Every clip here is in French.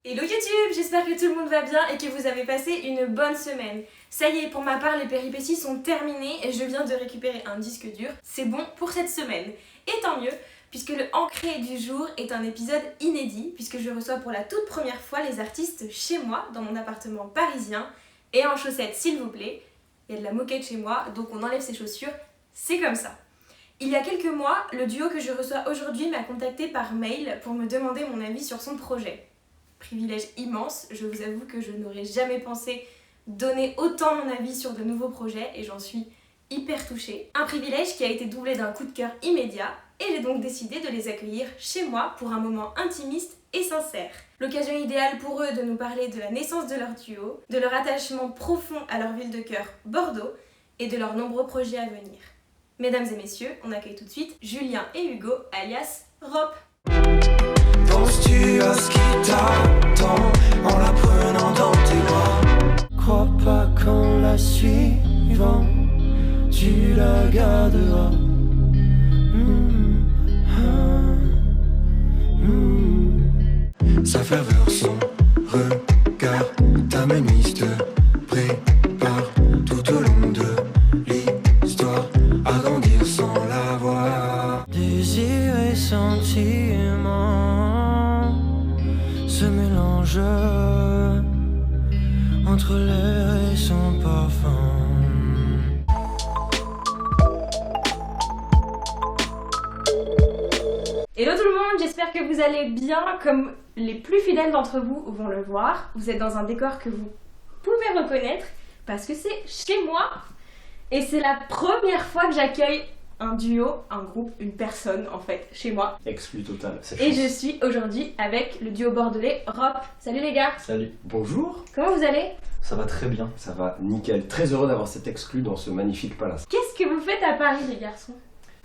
Hello YouTube, j'espère que tout le monde va bien et que vous avez passé une bonne semaine. Ça y est, pour ma part, les péripéties sont terminées et je viens de récupérer un disque dur. C'est bon pour cette semaine. Et tant mieux, puisque le Ancré du jour est un épisode inédit, puisque je reçois pour la toute première fois les artistes chez moi, dans mon appartement parisien, et en chaussettes s'il vous plaît. Il y a de la moquette chez moi, donc on enlève ses chaussures, c'est comme ça. Il y a quelques mois, le duo que je reçois aujourd'hui m'a contacté par mail pour me demander mon avis sur son projet. Privilège immense, je vous avoue que je n'aurais jamais pensé donner autant mon avis sur de nouveaux projets et j'en suis hyper touchée. Un privilège qui a été doublé d'un coup de cœur immédiat et j'ai donc décidé de les accueillir chez moi pour un moment intimiste et sincère. L'occasion idéale pour eux de nous parler de la naissance de leur duo, de leur attachement profond à leur ville de cœur, Bordeaux, et de leurs nombreux projets à venir. Mesdames et messieurs, on accueille tout de suite Julien et Hugo, alias Rop. Penses-tu à ce qui t'attend en la prenant dans tes bras? Crois pas qu'en la suivant, tu la garderas. Sa ferveur, son regard, ta mémise te prépare tout au long de l'histoire à grandir sans la voir. Désir et sentiment se mélangent entre l'air et son parfum. Hello tout le monde, j'espère que vous allez bien. Comme les plus fidèles d'entre vous vont le voir, vous êtes dans un décor que vous pouvez reconnaître parce que c'est chez moi. Et c'est la première fois que j'accueille un duo, un groupe, une personne en fait, chez moi. Exclu total. Et je suis aujourd'hui avec le duo bordelais Rop. Salut les gars. Salut. Bonjour. Comment vous allez? Ça va très bien. Ça va nickel. Très heureux d'avoir cet exclu dans ce magnifique palace. Qu'est-ce que vous faites à Paris les garçons?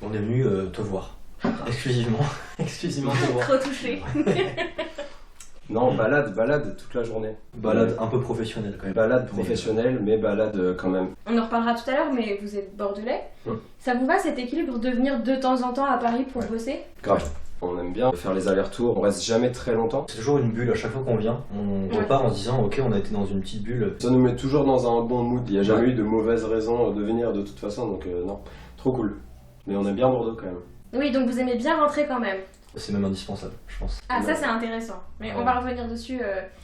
On est venu te voir. Exclusivement te voir. Trop touché. Non, balade toute la journée. Balade un peu professionnelle quand même. Balade professionnelle, mais balade quand même. On en reparlera tout à l'heure, mais vous êtes bordelais. Hum. Ça vous va cet équilibre de venir de temps en temps à Paris pour bosser? Grave. On aime bien faire les allers-retours, on reste jamais très longtemps. C'est toujours une bulle à chaque fois qu'on vient. On repart en se disant ok, on a été dans une petite bulle. Ça nous met toujours dans un bon mood. Il n'y a jamais eu de mauvaise raison de venir de toute façon, donc non. Trop cool. Mais on aime bien Bordeaux quand même. Oui, donc vous aimez bien rentrer quand même. C'est même indispensable, je pense. Ah, ça c'est intéressant. Mais on va revenir dessus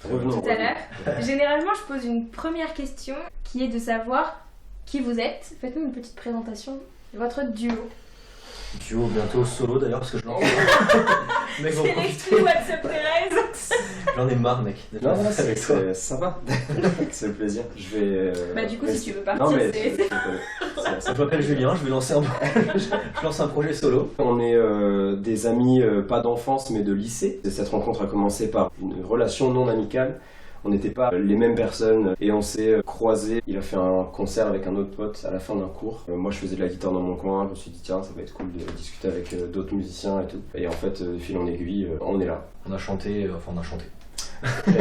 Revenons. tout à l'heure. Généralement, je pose une première question qui est de savoir qui vous êtes. Faites-nous une petite présentation de votre duo. Duo bientôt solo d'ailleurs parce que je l'en mec, C'est l'exclu WhatsApp Thérèse. J'en ai marre mec. Non, c'est ça va. C'est le plaisir. Je vais. Bah du coup, si tu veux partir, Non, mais c'est... Je m'appelle Julien, je vais lancer je lance un projet solo. On est des amis, pas d'enfance mais de lycée. Cette rencontre a commencé par une relation non amicale. On n'était pas les mêmes personnes et on s'est croisés. Il a fait un concert avec un autre pote à la fin d'un cours. Moi je faisais de la guitare dans mon coin, je me suis dit tiens ça va être cool de discuter avec d'autres musiciens et tout. Et en fait de fil en aiguille, on est là. On a chanté.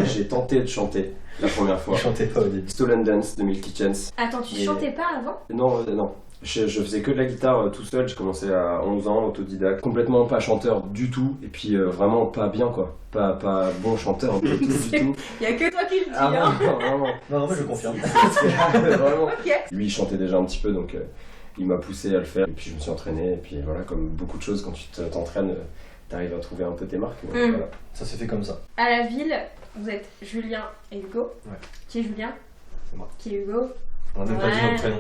J'ai tenté de chanter la première fois. Je chantais pas au début. Stolen Dance de Milky Chance. Attends, tu chantais pas avant? Non. Je faisais que de la guitare tout seul, j'ai commencé à 11 ans, autodidacte, complètement pas chanteur du tout, et puis vraiment pas bien quoi, pas bon chanteur du tout. Y'a que toi qui le dis, Ah hein. non, vraiment. Non, mais je confirme. Vraiment. Ok. Lui il chantait déjà un petit peu donc il m'a poussé à le faire, et puis je me suis entraîné, et puis voilà, comme beaucoup de choses quand tu t'entraînes, t'arrives à trouver un peu tes marques. Donc, voilà. Ça s'est fait comme ça. À la ville, vous êtes Julien et Hugo. Ouais. Qui est Julien? C'est moi. Qui est Hugo? On n'a même pas dit notre prénom.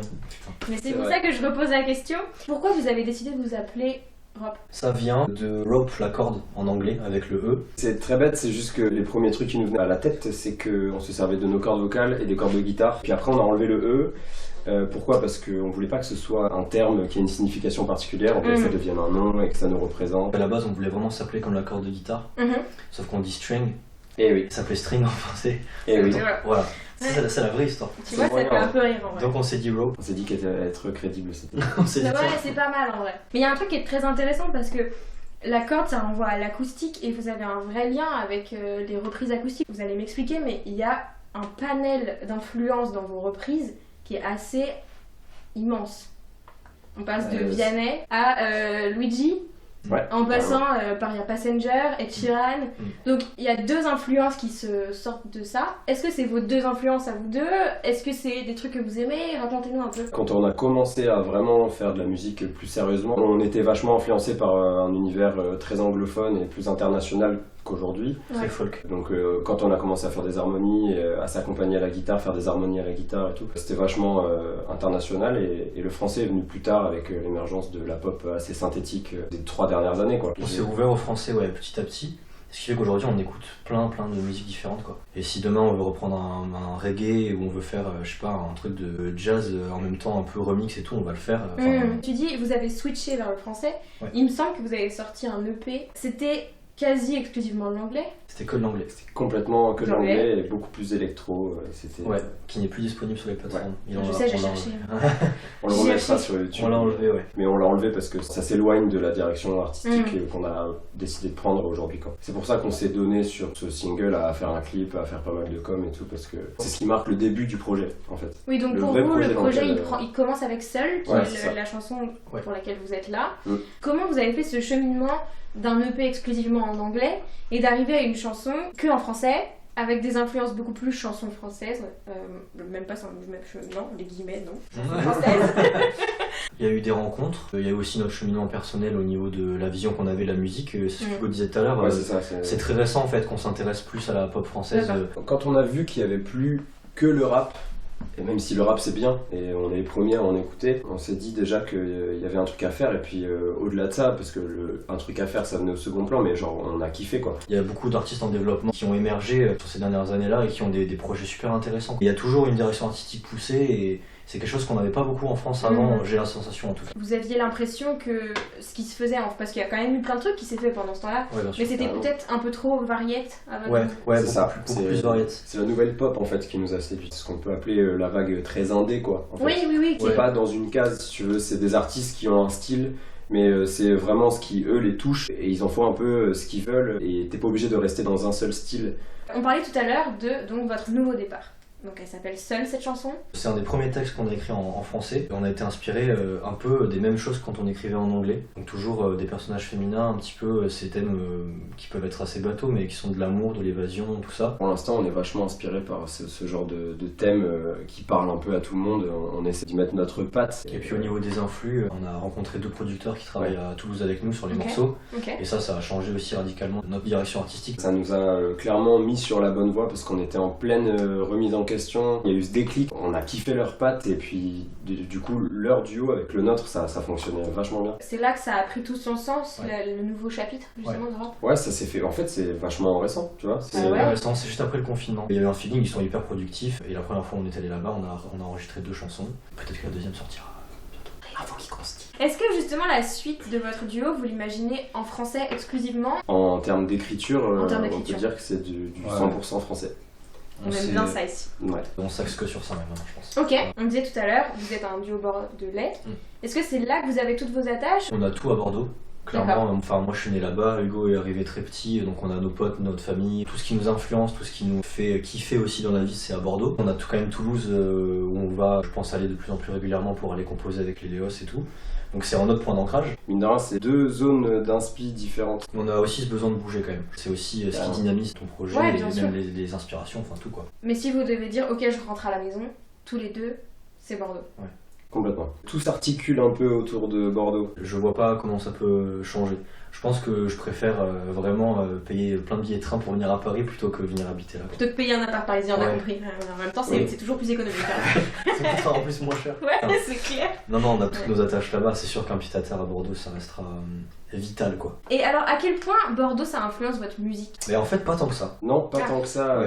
Mais c'est C'est pour vrai. ça que je repose la question. Pourquoi vous avez décidé de vous appeler Rop? Ça vient de rope, la corde en anglais avec le E. C'est très bête, c'est juste que les premiers trucs qui nous venaient à la tête, c'est qu'on se servait de nos cordes vocales et des cordes de guitare. Puis après on a enlevé le E. Pourquoi? Parce qu'on voulait pas que ce soit un terme qui ait une signification particulière, on voulait que ça devienne un nom et que ça nous représente. À la base, on voulait vraiment s'appeler comme la corde de guitare, sauf qu'on dit string, Et oui, ça s'appelait string en français. et oui. Voilà, c'est la vraie histoire. Tu vois, ça moyen, fait un peu rire en vrai. Donc on s'est dit rope, On s'est dit qu'être crédible c'était... on s'est dit Ouais, tiens, c'est pas mal en vrai. Mais il y a un truc qui est très intéressant parce que la corde ça renvoie à l'acoustique et vous avez un vrai lien avec les reprises acoustiques. Vous allez m'expliquer, mais il y a un panel d'influences dans vos reprises qui est assez immense. On passe de Vianney à Luigi. Ouais. En passant par il y a Passenger, Ed Sheeran. Donc il y a deux influences qui se sortent de ça. Est-ce que c'est vos deux influences à vous deux? Est-ce que c'est des trucs que vous aimez? Racontez-nous un peu. Quand on a commencé à vraiment faire de la musique plus sérieusement, on était vachement influencé par un univers très anglophone et plus international qu'aujourd'hui. Très folk. Donc quand on a commencé à faire des harmonies, à s'accompagner à la guitare, faire des harmonies à la guitare et tout, c'était vachement international et le français est venu plus tard avec l'émergence de la pop assez synthétique des 3 dernières années, quoi. On s'est ouvert au français petit à petit. Ce qui fait qu'aujourd'hui on écoute plein de musiques différentes, quoi. Et si demain on veut reprendre un reggae ou on veut faire je sais pas un truc de jazz en même temps un peu remix et tout, on va le faire. Tu dis vous avez switché vers le français. Ouais. Il me semble que vous avez sorti un EP. C'était quasi exclusivement de l'anglais. C'était que de l'anglais. C'était complètement que de l'anglais et beaucoup plus électro. C'était... Ouais, qui n'est plus disponible sur les plateformes. Je sais, j'ai cherché. On le remettra sur YouTube. On l'a enlevé, ouais. Mais on l'a enlevé parce que ça s'éloigne de la direction artistique qu'on a décidé de prendre aujourd'hui, quoi. C'est pour ça qu'on s'est donné sur ce single à faire un clip, à faire pas mal de com et tout, parce que c'est ce qui marque le début du projet, en fait. Oui, donc Le pour vrai vous, le projet lequel, il commence avec Seul, qui est la chanson pour laquelle vous êtes là. Comment vous avez fait ce cheminement d'un EP exclusivement en anglais et d'arriver à une chanson que en français, avec des influences beaucoup plus chansons françaises, même pas sans non, les guillemets, non, chansons françaises. Il y a eu des rencontres, il y a eu aussi notre cheminement personnel au niveau de la vision qu'on avait de la musique. C'est ce que Hugo disait tout à l'heure, c'est très récent en fait qu'on s'intéresse plus à la pop française. Quand on a vu qu'il n'y avait plus que le rap, et même si le rap c'est bien, et on est les premiers à en écouter, on s'est dit déjà qu'il y avait un truc à faire, et puis au-delà de ça, parce que un truc à faire ça venait au second plan, mais genre on a kiffé, quoi. Il y a beaucoup d'artistes en développement qui ont émergé sur ces dernières années-là et qui ont des projets super intéressants. Il y a toujours une direction artistique poussée et c'est quelque chose qu'on n'avait pas beaucoup en France avant, j'ai la sensation en tout cas. Vous aviez l'impression que ce qui se faisait, parce qu'il y a quand même eu plein de trucs qui s'est fait pendant ce temps-là, mais c'était peut-être un peu trop variette à votre goût. Ouais, c'est ça. Beaucoup plus variette. C'est la nouvelle pop en fait qui nous a séduit. C'est ce qu'on peut appeler la vague très indé, quoi. En fait. Oui. Qui est pas dans une case, si tu veux, c'est des artistes qui ont un style, mais c'est vraiment ce qui eux les touche et ils en font un peu ce qu'ils veulent et t'es pas obligé de rester dans un seul style. On parlait tout à l'heure de donc, votre nouveau départ. Donc elle s'appelle Seul, cette chanson. C'est un des premiers textes qu'on a écrit en français. On a été inspiré un peu des mêmes choses quand on écrivait en anglais. Donc toujours des personnages féminins, un petit peu ces thèmes qui peuvent être assez bateaux mais qui sont de l'amour, de l'évasion, tout ça. Pour l'instant on est vachement inspiré par ce genre de thèmes qui parlent un peu à tout le monde. On essaie d'y mettre notre patte. Et puis au niveau des influx, on a rencontré 2 producteurs qui travaillent à Toulouse avec nous sur les morceaux. Et ça a changé aussi radicalement notre direction artistique. Ça nous a clairement mis sur la bonne voie parce qu'on était en pleine remise en question. Il y a eu ce déclic, on a kiffé leurs pattes et puis du coup leur duo avec le nôtre ça fonctionnait vachement bien. C'est là que ça a pris tout son sens, le nouveau chapitre justement de rap. Ouais, ça s'est fait, en fait c'est vachement récent, tu vois. C'est récent, c'est juste après le confinement. Il y avait un feeling, ils sont hyper productifs et la première fois on est allé là-bas, on a enregistré 2 chansons. Peut-être que la deuxième sortira bientôt. Avant qu'il constitue. Est-ce que justement la suite de votre duo, vous l'imaginez en français exclusivement? En termes d'écriture, on peut dire que c'est du 100% français. On aime bien ça ici. Ouais. On s'axe que sur ça maintenant, je pense. Ok, on disait tout à l'heure, vous êtes un duo bordelais. Est-ce que c'est là que vous avez toutes vos attaches? On a tout à Bordeaux. Clairement, enfin moi je suis né là-bas, Hugo est arrivé très petit, donc on a nos potes, notre famille, tout ce qui nous influence, tout ce qui nous fait kiffer aussi dans la vie, c'est à Bordeaux. On a tout quand même Toulouse où on va, je pense, aller de plus en plus régulièrement pour aller composer avec les Léos et tout. Donc c'est un autre point d'ancrage. Mine de rien, c'est 2 zones d'inspi différentes. On a aussi ce besoin de bouger quand même. C'est aussi ce qui dynamise ton projet, et même les inspirations, enfin tout quoi. Mais si vous devez dire, ok, je rentre à la maison, tous les deux, c'est Bordeaux. Ouais. Complètement. Tout s'articule un peu autour de Bordeaux. Je vois pas comment ça peut changer. Je pense que je préfère vraiment payer plein de billets de train pour venir à Paris plutôt que venir habiter là. Plutôt que payer un appart parisien, on a compris. En même temps, c'est toujours plus économique. C'est en plus moins cher. Ouais, c'est clair. Non, on a toutes nos attaches là-bas. C'est sûr qu'un pied-à-terre à Bordeaux, ça restera vital quoi. Et alors, à quel point Bordeaux ça influence votre musique? Mais en fait, pas tant que ça. Non, pas tant que ça.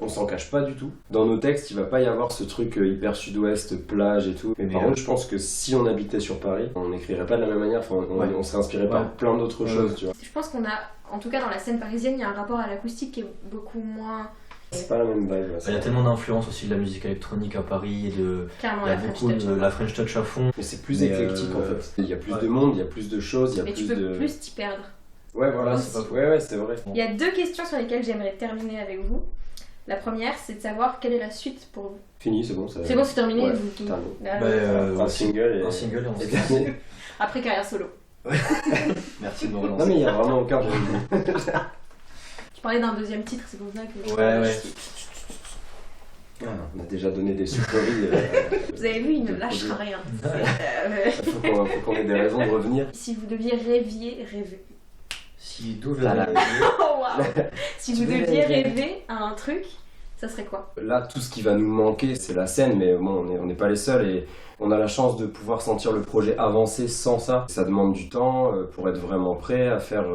On s'en cache pas du tout. Dans nos textes, il va pas y avoir ce truc hyper sud-ouest, plage et tout. Mais par contre, je pense que si on habitait sur Paris, on n'écrirait pas de la même manière. Enfin, on serait inspiré par plein d'autres choses, tu vois. Je pense qu'on a, en tout cas dans la scène parisienne, il y a un rapport à l'acoustique qui est beaucoup moins... C'est pas la même vibe. Il y a tellement d'influence aussi de la musique électronique à Paris, clairement, il y a beaucoup de la French touch à fond. Mais c'est plus éclectique en fait. Il y a plus de monde, il y a plus de choses, il y a mais plus tu peux de... plus t'y perdre. Ouais, voilà, c'est vrai. Il y a 2 questions sur lesquelles j'aimerais terminer avec vous. La première, c'est de savoir quelle est la suite pour vous. Fini, c'est bon. C'est bon, c'est terminé. Ouais, un single et et on Après carrière solo. Merci de me Non relancer. mais il y a vraiment aucun problème. Je parlais d'un deuxième titre, c'est pour ça que... Ouais. Ah, on a déjà donné des sucreries. Vous avez vu, il ne lâche rien. Faut qu'on ait des raisons de revenir. Si vous deviez rêver... Si d'où Ah là. Oh waouh. Si Tu vous veux deviez rêver. rêver à un truc, ça serait quoi? Là, tout ce qui va nous manquer, c'est la scène, mais bon, on n'est pas les seuls et on a la chance de pouvoir sentir le projet avancer sans ça. Ça demande du temps pour être vraiment prêt à faire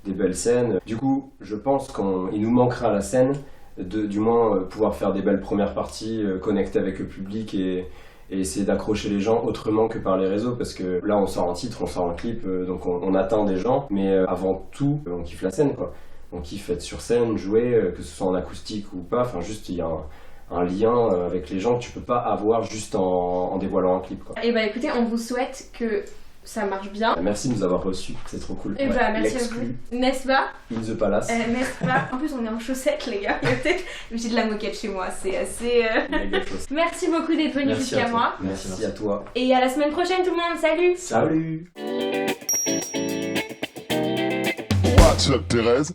des belles scènes. Du coup, je pense qu'il nous manquera la scène, du moins pouvoir faire des belles premières parties, connecter avec le public et essayer d'accrocher les gens autrement que par les réseaux, parce que là, on sort un titre, on sort un clip, donc on atteint des gens, mais avant tout, on kiffe la scène, quoi. On kiffe être sur scène, jouer, que ce soit en acoustique ou pas, enfin juste il y a un lien avec les gens que tu peux pas avoir juste en dévoilant un clip, quoi. Et bah écoutez, on vous souhaite que ça marche bien. Merci de nous avoir reçus, c'est trop cool. Et bah merci à L'exclu, vous. N'est-ce pas? In the Palace. N'est-ce pas? En plus on est en chaussettes les gars. J'ai de la moquette chez moi, c'est assez... Méga chose. Merci beaucoup d'être venu Merci jusqu'à à toi. moi. Merci à toi. Et à la semaine prochaine tout le monde, salut! Salut. What's up, Thérèse?